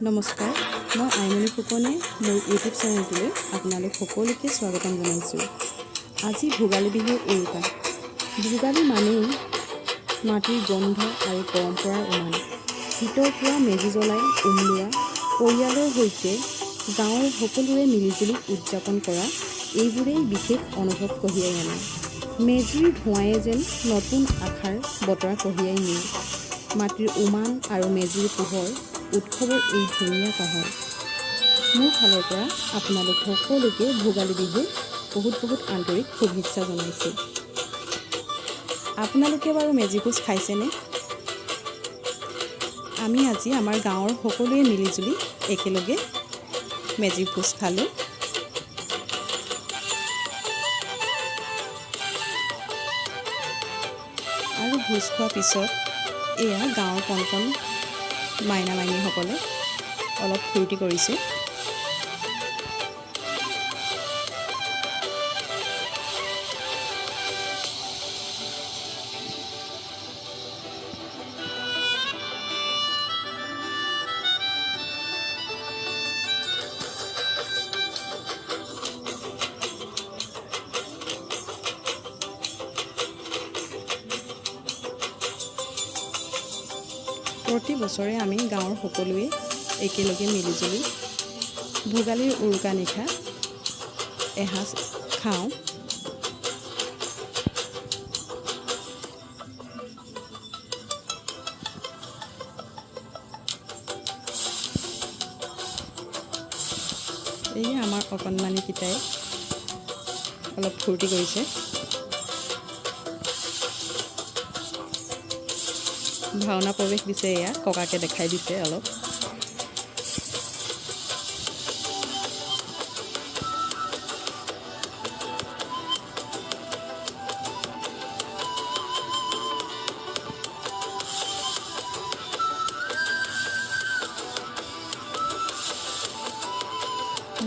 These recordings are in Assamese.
নমস্কাৰ, মই আইমণি ফুকনে মোৰ ইউটিউব চেনেলটোলৈ আপোনালোক সকলোকে স্বাগতম জনাইছোঁ। আজি ভোগালী বিহুৰ উৰুকা। ভোগালী মানেই মাটিৰ গন্ধ আৰু পৰম্পৰাৰ উমান। শীতৰ পৰা মেজি জ্বলাই উমলোৱা, পৰিয়ালৰ সৈতে গাঁৱৰ সকলোৰে মিলিজুলি উদযাপন কৰা এইবোৰেই বিশেষ অনুভৱ কঢ়িয়াই আনে। মেজিৰ ধোঁৱাই যেন নতুন আশাৰ বতৰা কঢ়িয়াই নিয়ে। মাটিৰ উমান আৰু মেজিৰ পোহৰ উৎসৱৰ এই ধুনীয়া পাহৰ। মোৰ ফালৰ পৰা আপোনালোক সকলোকে ভোগালী বিহুৰ বহুত আন্তৰিক শুভেচ্ছা জনাইছোঁ। আপোনালোকে বাৰু মেজি ভোজ খাইছেনে? আমি আজি আমাৰ গাঁৱৰ সকলোৱে মিলিজুলি একেলগে মেজি ভোজ খালোঁ। আৰু ভোজ খোৱাৰ পিছত এয়া গাঁৱৰ কণ মাইনা মাইনীসকলে অলপ ফূৰ্তি কৰিছে। প্ৰতি বছৰে আমি গাঁৱৰ সকলোৱে একেলগে মিলিজুলি ভোগালীৰ উৰুকা নিশা এসাঁজ খাওঁ। এই আমাৰ অকণমানিকেইটাই অলপ ফূৰ্তি কৰিছে। ভাওনা প্ৰৱেশ দিছে, এয়া ককাকে দেখাই দিছে অলপ।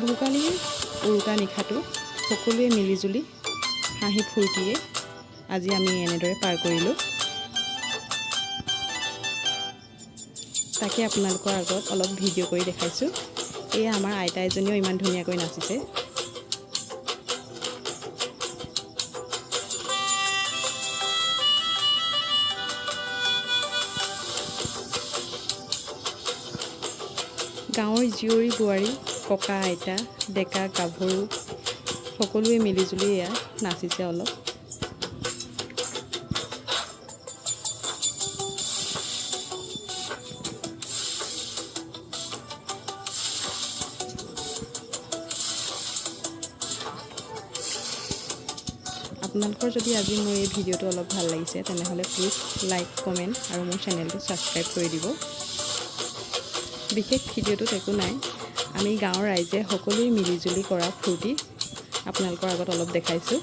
ভোগালীৰ উৰুকা নিশাটো সকলোৱে মিলিজুলি হাঁহি ফূৰ্তিয়ে আজি আমি এনেদৰে পাৰ কৰিলোঁ। তাকে আপোনালোকৰ আগত অলপ ভিডিঅ' কৰি দেখাইছোঁ। এয়া আমাৰ আইতা এজনীও ইমান ধুনীয়াকৈ নাচিছে। গাঁৱৰ জীয়ৰী বোৱাৰী, ককা আইতা, ডেকা গাভৰু সকলোৱে মিলিজুলি এয়া নাচিছে অলপ। আপোনালোকৰ যদি আজি মোৰ এই ভিডিঅ'টো অলপ ভাল লাগিছে তেনেহ'লে প্লিজ লাইক, কমেণ্ট আৰু মোৰ চেনেলটো ছাবস্ক্ৰাইব কৰি দিব। বিশেষ ভিডিঅ'টোত একো নাই, আমি গাঁৱৰ ৰাইজে সকলোৱে মিলিজুলি কৰা ফূৰ্তি আপোনালোকৰ আগত অলপ দেখাইছোঁ।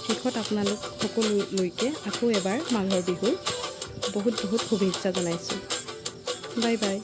শেষত আপোনালোক সকলোলৈকে আকৌ এবাৰ মাঘৰ বিহুৰ বহুত শুভেচ্ছা জনাইছোঁ। Bye bye.